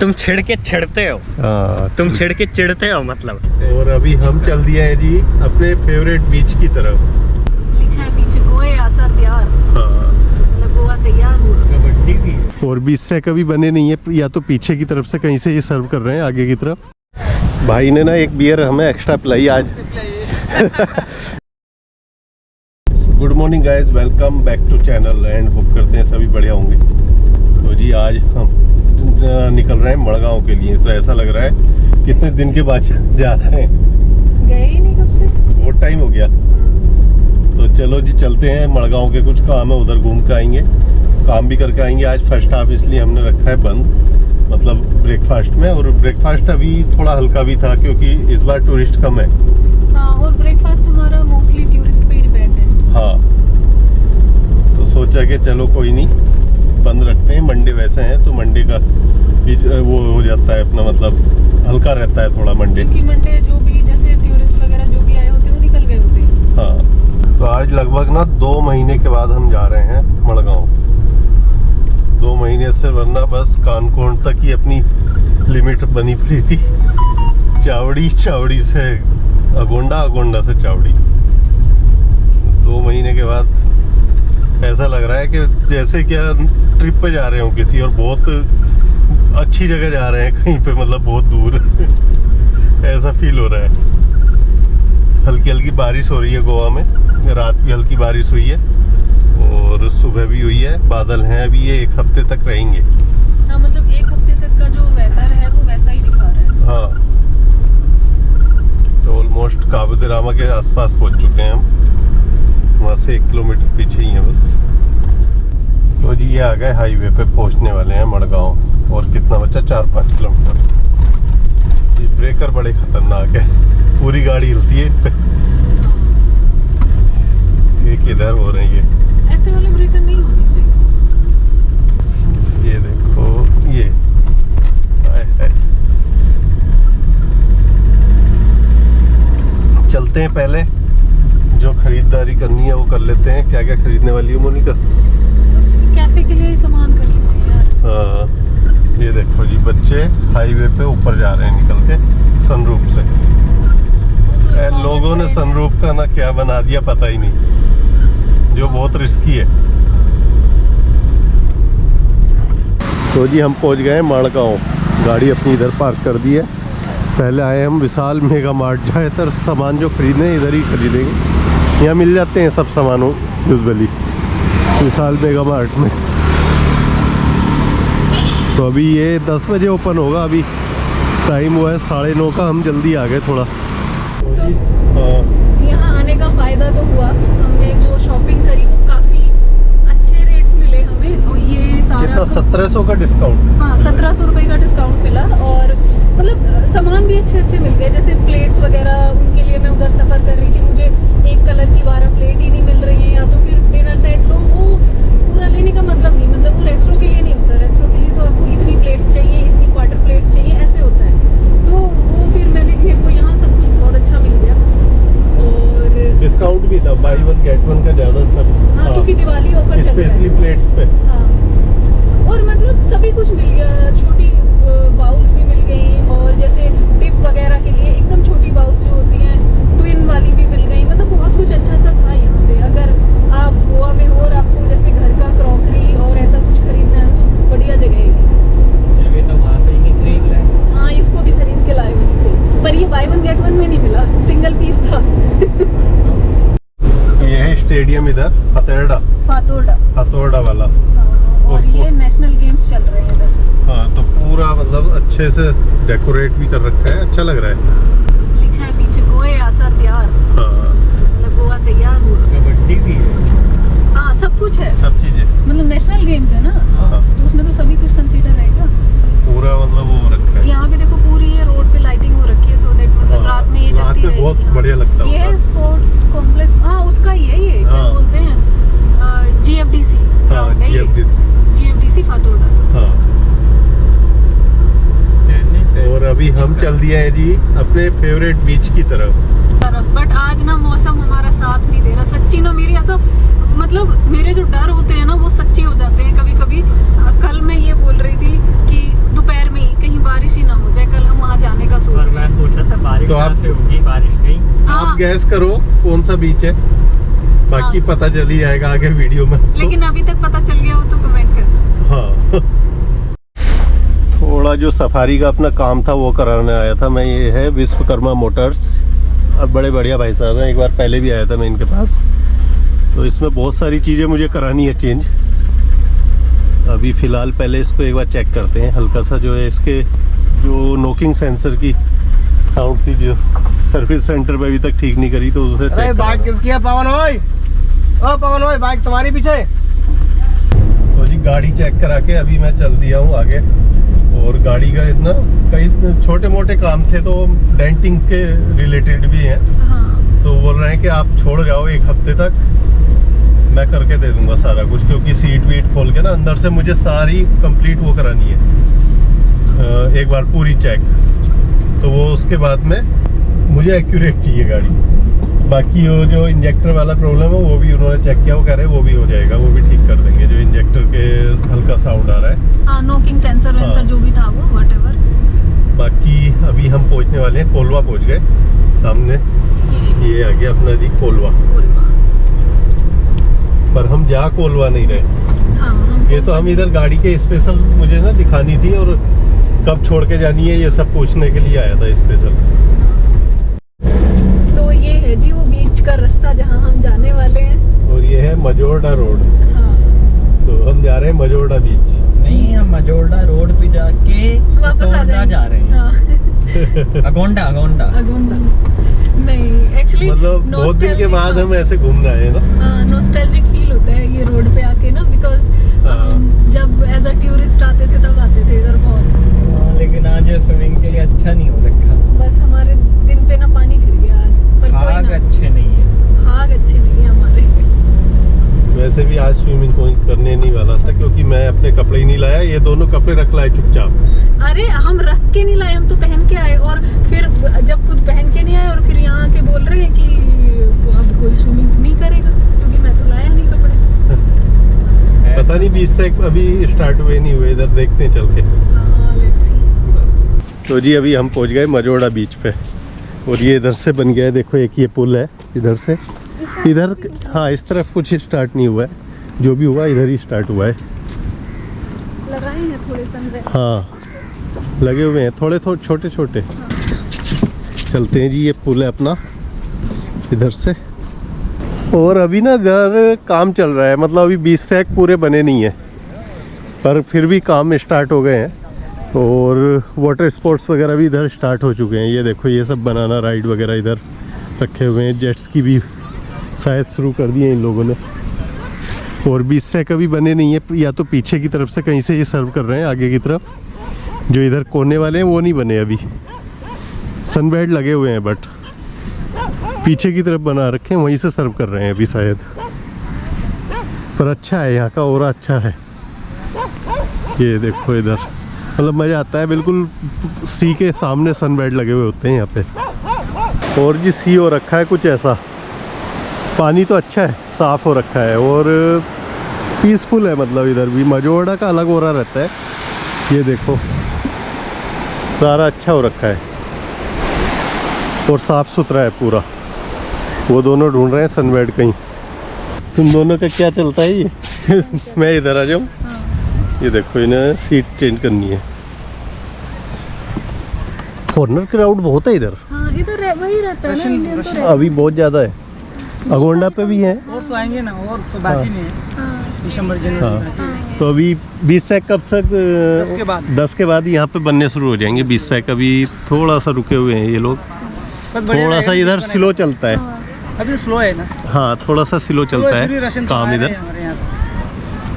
तुम छिड़ के छिड़ते हो। तुम छिड़ के चिढ़ते हो मतलब। और अभी हम चल दिए हैं जी अपने फेवरेट बीच की तरफ। लिखा है पीछे गोए आसा तैयार। मतलब गोवा तैयार हुआ। कबड्डी भी और बीच से कभी बने नहीं है, या तो पीछे की तरफ से कहीं से ये सर्व कर रहे हैं आगे की तरफ। भाई ने ना एक बियर हमें एक्स्ट्रा पिलाई आज। Good morning guys, welcome back to channel and hope करते हैं सभी बढ़िया होंगे। तो जी आज हम निकल रहे हैं मड़गांव के लिए। तो ऐसा लग रहा है कितने दिन के बाद जा रहे हैं, गए ही नहीं कब से, बहुत टाइम हो गया। तो चलो जी चलते हैं, मड़गांव के कुछ काम है उधर घूम के आएंगे, काम भी करके आएंगे। आज फर्स्ट हाफ इसलिए हमने रखा है बंद, मतलब ब्रेकफास्ट में। और ब्रेकफास्ट अभी थोड़ा हल्का भी था क्योंकि इस बार टूरिस्ट कम है। हाँ, और ब्रेकफास्ट हमारा मोस्टली टूरिस्ट पे डिपेंड है। हाँ, तो सोचा कि चलो कोई नहीं, बंद रखते हैं। मंडे वैसे हैं तो मंडे का भी वो हो जाता है अपना, मतलब हल्का रहता है थोड़ा मंडे। क्योंकि मंडे जो भी जैसे टूरिस्ट वगैरह जो भी आए होते हैं वो निकल गए होते हैं। हाँ, तो आज लगभग ना 2 महीने के बाद हम जा रहे हैं मड़गांव। 2 महीने से, वरना बस कानकोण तक ही अपनी लिमिट बनी पड़ी थी। चावड़ी से अगोंडा से चावड़ी। 2 महीने के बाद ऐसा लग रहा है कि जैसे क्या ट्रिप पे जा रहे हो किसी, और बहुत अच्छी जगह जा रहे हैं कहीं पे, मतलब बहुत दूर। ऐसा फील हो रहा है। हल्की हल्की बारिश हो रही है गोवा में, रात भी हल्की बारिश हुई है और सुबह भी हुई है। बादल हैं अभी, ये 1 हफ्ते तक रहेंगे। हाँ, मतलब 1 हफ्ते तक का जो वेदर है वो वैसा ही दिखा रहा है। हाँ, तो ऑलमोस्ट काबू दे रामा के आसपास पहुंच चुके हैं हम। वहाँ से 1 किलोमीटर पीछे ही है बस। तो जी ये आ गए हाईवे पे, पहुंचने वाले हैं मड़गांव। और कितना बचा, 4-5 किलोमीटर। ये ब्रेकर बड़े खतरनाक है, पूरी गाड़ी हिलती है इन पे। एक इधर हो रही है, ऐसे वाले ब्रेकर नहीं होने चाहिए। ये देखो, ये चलते हैं, पहले जो खरीदारी करनी है वो कर लेते हैं। क्या क्या खरीदने वाली है मोनिका? कैफे के लिए ही सामान खरीदते हैं यार। हाँ, ये देखो जी, बच्चे हाईवे पे ऊपर जा रहे हैं निकल के सनरूफ से। लोगों ने सनरूफ का ना क्या बना दिया पता ही नहीं, जो बहुत रिस्की है। तो जी हम पहुंच गए मड़गांव, गाड़ी अपनी इधर पार्क कर दी है। पहले आए हम विशाल मेगा मार्ट, ज़्यादातर सामान जो खरीदने इधर ही खरीदेंगे। यहाँ मिल जाते हैं सब सामानों यूजुअली विशाल मेगा मार्ट में। तो अभी ये 10 बजे ओपन होगा, अभी टाइम हुआ है 9:30 का। हम जल्दी आ गए थोड़ा। तो यहाँ आने का फ़ायदा तो हुआ, हमने जो शॉपिंग करी वो काफ़ी अच्छे रेट्स मिले हमें। और ये सारा कितना, 1700 का डिस्काउंट? हाँ, 1700 रुपये का डिस्काउंट मिला। और मतलब सामान भी अच्छे मिल गए, जैसे प्लेट्स वगैरह। उनके लिए मैं उधर सफ़र कर रही थी, मुझे एक कलर की 12 प्लेट ही नहीं मिल रही है, या तो फिर डिनर सेट लो। वो पूरा लेने का मतलब नहीं, मतलब वो रेस्टोरेंट के लिए नहीं होता। रेस्टोरेंट के लिए तो आपको इतनी प्लेट्स चाहिए, इतनी क्वार्टर प्लेट्स चाहिए, ऐसे होता है। तो वो फिर मेरे को यहाँ सब कुछ बहुत अच्छा मिल गया। और डिस्काउंट भी था, बाई 1 गेट 1 का ज़्यादातर। हाँ, क्योंकि दिवाली ऑफर चल रहा है स्पेशली प्लेट्स पे। हाँ, और मतलब सभी कुछ मिल गया। छोटी बाउल्स भी मिल गई, और जैसे डिप वगैरह के लिए एकदम छोटी बाउल्स जो होती हैं, ट्विन वाली भी मिल गई। मतलब बहुत कुछ अच्छा सा था यहाँ पे। अगर आप गोवा में हो और आपको जैसे घर का क्रॉकरी और ऐसा कुछ खरीदना है तो बढ़िया जगह है ये। तो वहाँ से ही खरीद लाए। हाँ, इसको भी खरीद के लाए वहीं से, पर ये बाई 1 गेट 1 में नहीं मिला, सिंगल पीस था। ये है स्टेडियम इधर, फातोर्डा वाला। और ये नेशनल गेम्स चल रहे हैं इधर। हाँ, तो पूरा मतलब अच्छे से डेकोरेट भी कर रखा है, अच्छा लग रहा है। लिखा है पीछे गोए आसा तैयार। हाँ, मतलब गोवा तैयार हुआ। कबड्डी भी है। हाँ, सब कुछ है, सब चीजें। मतलब नेशनल गेम्स है ना। हाँ, तो उसमें तो सभी कुछ कंसीडर रहेगा। पूरा मतलब वो हो रखा है। यहाँ भी देखो, पूरी ये रोड पे लाइटिंग हो रखी है, सो दैट मतलब रात में ये रात जलती में रहेगी। बहुत बढ़िया लगता है। ये है स्पोर्ट्स कॉम्प्लेक्स। हाँ, उसका ये क्या हाँ। बोलते हैं, GFDC ग्राउंड है ये। GFDC फातोर्डा। हाँ, और अभी हम चल दिए हैं जी अपने फेवरेट बीच की तरफ। बट आज ना मौसम हमारा साथ नहीं दे रहा। सच्ची ना, मेरी ऐसा मतलब मेरे जो डर होते हैं ना वो सच्चे हो जाते हैं कभी कभी। कल मैं ये बोल रही थी कि दोपहर में ही, कहीं बारिश ही ना हो जाए। कल हम वहाँ जाने का सोच और रहे मैं हैं। सोच रहा था बारिश तो कहाँ आप- से होगी, बारिश नहीं। हाँ, आप गैस करो कौन सा बीच है, बाकी हाँ। पता चल ही जाएगा आगे वीडियो में आपको। लेकिन अभी तक पता चल गया हो तो कमेंट करना। हाँ थोड़ा जो सफारी का अपना काम था वो कराने आया था मैं। ये है विश्वकर्मा मोटर्स और बड़े बढ़िया भाई साहब हैं, एक बार पहले भी आया था मैं इनके पास। तो इसमें बहुत सारी चीज़ें मुझे करानी है चेंज। अभी फ़िलहाल पहले इसको एक बार चेक करते हैं। हल्का सा जो है इसके जो नोकिंग सेंसर की साउंड थी जो सर्विस सेंटर पे अभी तक ठीक नहीं करी, तो उसे अरे चेक बाइक किसकी है पवन ओए? ओ पवन ओए, बाइक तुम्हारी पीछे। तो जी गाड़ी चेक करा के अभी मैं चल दिया हूँ आगे। और गाड़ी का इतना कई छोटे मोटे काम थे तो डेंटिंग के रिलेटेड भी हैं। हाँ, तो बोल रहे हैं कि आप छोड़ जाओ एक हफ्ते तक, मैं करके दे दूंगा सारा कुछ, क्योंकि सीट वीट खोल के ना अंदर से मुझे सारी कंप्लीट वो करानी है एक बार पूरी चेक। तो वो उसके बाद में मुझे एक्यूरेट चाहिए गाड़ी। बाकी वो जो इंजेक्टर वाला प्रॉब्लम है वो भी उन्होंने चेक किया, वो कह रहे हैं वो भी हो जाएगा, वो भी ठीक कर देंगे। जो इंजेक्टर के हल्का साउंड आ रहा है, हाँ, नोकिंग सेंसर वेंसर हाँ। जो भी था वो व्हाटएवर। बाकी अभी हम पहुंचने वाले हैं, कोलवा पहुंच गए। सामने ये आ गया अपना जी कोलवा, पर हम जा कोलवा नहीं रहे। हाँ, ये तो हम इधर गाड़ी के स्पेशल मुझे ना दिखानी थी और कब छोड़ के जानी है ये सब पूछने के लिए आया था स्पेशल। तो ये है जी वो बीच का रास्ता जहाँ हम जाने वाले हैं। और ये है मजोर्डा रोड। हाँ, तो हम जा रहे हैं मजोर्डा बीच। नहीं, हम मजोर्डा रोड पे जाके वापस आ अगोंडा जाएंगे। जा रहे हैं। हाँ, अगोंडा अगोंडा। अगोंडा नहीं, एक्चुअली मतलब बहुत दिन के बाद हम ऐसे घूमने आए हैं ना। नॉस्टैल्जिक फील होता है ये रोड पे आके ना, बिकॉज हाँ। जब एज अ टूरिस्ट आते थे तब आते थे इधर बहुत। हाँ, लेकिन आज स्विमिंग के लिए अच्छा नहीं हो रखा। बस हमारे दिन पे ना पानी फिर गया आज, पर कोई भाग ना, अच्छे नहीं है। भाग अच्छे नहीं है हमारे। वैसे भी आज स्विमिंग कोई करने नहीं वाला था, क्योंकि मैं अपने कपड़े ही नहीं लाया। ये दोनों कपड़े रख लाए चुपचाप। अरे हम रख के नहीं लाए, हम तो पहन के आए। और फिर जब खुद पहन के नहीं आए और फिर यहाँ आके बोल रहे हैं कि अब कोई स्विमिंग नहीं करेगा, क्योंकि मैं तो लाया नहीं कपड़े। पता नहीं 20 से अभी स्टार्ट हुए नहीं हुए, इधर देखते हैं चल के। हाँ, लेट्स सी। तो जी अभी हम पहुंच गए मजोर्डा बीच पे। और ये इधर से बन गया है, देखो एक ये पुल है इधर से इधर। हाँ, इस तरफ कुछ स्टार्ट नहीं हुआ है, जो भी हुआ इधर ही स्टार्ट हुआ है। लगाए हैं थोड़े सनराइज। हाँ, लगे हुए हैं थोड़े थोड़े छोटे छोटे। चलते हैं जी, ये पुल है अपना इधर से। और अभी ना इधर काम चल रहा है, मतलब अभी 20 सैक पूरे बने नहीं है, पर फिर भी काम स्टार्ट हो गए हैं। और वाटर स्पोर्ट्स वगैरह भी इधर स्टार्ट हो चुके हैं। ये देखो ये सब बनाना राइड वगैरह इधर रखे हुए हैं। जेट्स की भी शायद शुरू कर दिए इन लोगों ने। और 20 सैक अभी बने नहीं है, या तो पीछे की तरफ से कहीं से ये सर्व कर रहे हैं, आगे की तरफ जो इधर कोने वाले हैं वो नहीं बने अभी। सनबेड लगे हुए हैं बट पीछे की तरफ बना रखे हैं, वहीं से सर्व कर रहे हैं अभी शायद। पर अच्छा है, यहाँ का ओरा अच्छा है। ये देखो इधर मतलब मज़ा आता है, बिल्कुल सी के सामने सनबेड लगे हुए होते हैं यहाँ पे। और जी सी हो रखा है कुछ ऐसा, पानी तो अच्छा है, साफ़ हो रखा है और पीसफुल है। मतलब इधर भी मजोर्डा का अलग ओरा रहता है। ये देखो सारा अच्छा हो रखा है और साफ़ सुथरा है पूरा। वो दोनों ढूंढ रहे हैं सनबेड कहीं। तुम दोनों का क्या चलता है ये? मैं इधर आ जाऊँ। ये देखो इन्हें सीट चेंज करनी है। फॉरनर क्राउड बहुत है इधर। हाँ, इधर वही रहता है ना, इंडियन तो रहता अभी बहुत ज़्यादा है। अगोंडा पे भी है। और तो आएंगे ना, और तो बाकी नहीं है। है। हाँ, दिसंबर जनवरी में। तो अभी 20 सैक कब तक? 10 के बाद। 10 के बाद यहाँ पे बनने शुरू हो जाएंगे 20 सैक। अभी थोड़ा सा रुके हुए हैं ये लोग, थोड़ा सा इधर स्लो चलता है। अभी स्लो है ना, हाँ, थोड़ा सा स्लो चलता है काम इधर। हमारे यहाँ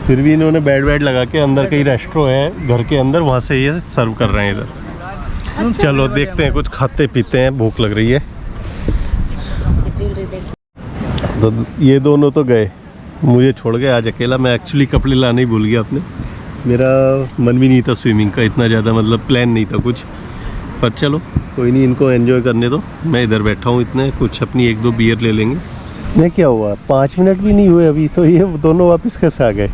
फिर भी इन्होंने बेड लगा के अंदर कहीं रेस्टोरेंट है घर के अंदर, वहाँ से ये सर्व कर रहे हैं इधर। चलो देखते हैं, कुछ खाते पीते हैं, भूख लग रही है। तो ये दोनों तो गए, मुझे छोड़ गए आज अकेला। मैं एक्चुअली कपड़े लाने ही भूल गया अपने। मेरा मन भी नहीं था स्विमिंग का इतना ज़्यादा, मतलब प्लान नहीं था कुछ। पर चलो कोई नहीं, इनको एंजॉय करने दो। मैं इधर बैठा हूँ, इतने कुछ अपनी 1-2 बियर ले लेंगे। नहीं क्या हुआ, 5 मिनट भी नहीं हुए अभी तो ये दोनों वापस कैसे आ गए?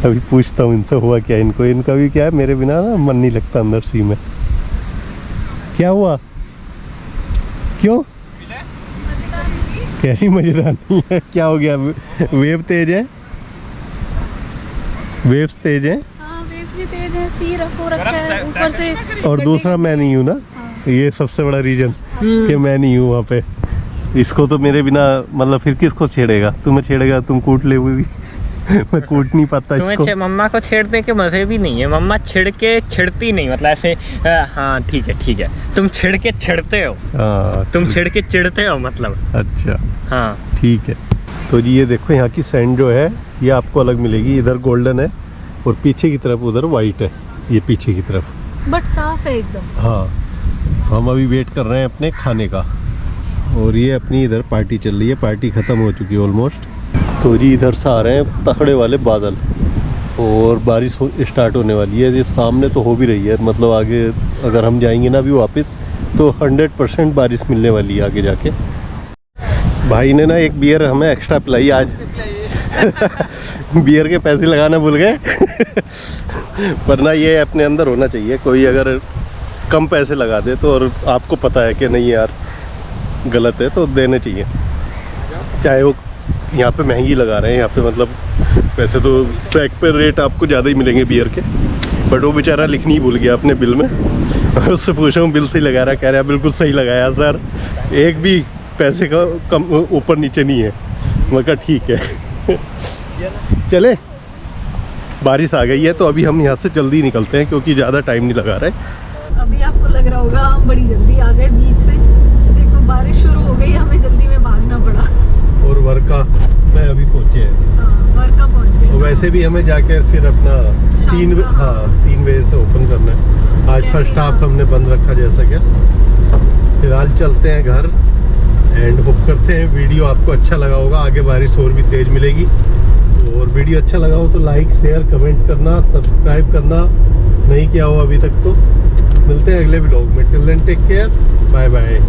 अभी पूछता हूँ इनसे हुआ क्या इनको, इनका भी क्या है, मेरे बिना ना मन नहीं लगता अंदर सी में। क्या हुआ, क्यों कह रही मजेदार नहीं है? क्या हो गया, वेव तेज है, वेव्स तेज है हाँ वेव्स भी तेज है, सी रखो रखा है ऊपर से। और दूसरा मैं नहीं हूँ ना, ये सबसे बड़ा रीजन कि मैं नहीं हूँ वहाँ पे। इसको तो मेरे बिना मतलब फिर किसको छेड़ेगा, तुम्हें छेड़ेगा, तुम कूट ले हुए भी मैं कूट नहीं पाता इसको। मम्मा को छेड़ने के मजे भी नहीं है, मम्मा छिड़ के छिड़ती नहीं, मतलब ऐसे हाँ ठीक है, तुम छिड़ के छिड़ते हो, तुम छिड़ के चिढ़ते हो मतलब। अच्छा हाँ ठीक है। तो जी ये देखो यहाँ की सैंड जो है ये आपको अलग मिलेगी, इधर गोल्डन है और पीछे की तरफ उधर वाइट है, ये पीछे की तरफ बट साफ है एकदम। हाँ। तो हम अभी वेट कर रहे हैं अपने खाने का, और ये अपनी इधर पार्टी चल रही है, पार्टी ख़त्म हो चुकी है ऑलमोस्ट। तो जी इधर से आ रहे हैं तखड़े वाले बादल और बारिश स्टार्ट होने वाली है। ये सामने तो हो भी रही है, मतलब आगे अगर हम जाएंगे ना अभी वापस तो 100% बारिश मिलने वाली है आगे जाके। भाई ने ना एक बियर हमें एक्स्ट्रा पिलाई आज बियर के पैसे लगाना भूल गए वरना ये अपने अंदर होना चाहिए, कोई अगर कम पैसे लगा दे तो और आपको पता है कि नहीं यार गलत है तो देने चाहिए, चाहे वो यहाँ पे महंगी लगा रहे हैं। यहाँ पे मतलब वैसे तो सैक पे रेट आपको ज़्यादा ही मिलेंगे बियर के, बट वो बेचारा लिखनी ही भूल गया अपने बिल में उससे पूछा हूँ बिल सही लगा रहा, कह रहा है बिल्कुल सही लगाया सर, एक भी पैसे का कम ऊपर नीचे नहीं है। मैं कहा ठीक है चले, बारिश आ गई है तो अभी हम यहाँ से जल्दी निकलते हैं क्योंकि ज़्यादा टाइम नहीं लगा रहा है। अभी आपको लग रहा होगा हम बड़ी जल्दी आ गए बीच से, देखो बारिश शुरू हो गई, हमें जल्दी में भागना पड़ा। और वर्का में अभी पहुँचे हैं, हाँ, वर्का पहुँच गए। तो वैसे भी हमें जाके फिर अपना शाम 3 बजे से ओपन करना है। आज फर्स्ट हाफ हमने बंद रखा जैसा क्या। फिलहाल चलते हैं घर एंड होप करते हैं वीडियो आपको अच्छा लगा होगा। आगे बारिश और भी तेज़ मिलेगी, और वीडियो अच्छा लगा हो तो लाइक शेयर कमेंट करना, सब्सक्राइब करना नहीं किया हो अभी तक तो। मिलते हैं अगले व्लॉग में, till then take care, bye bye.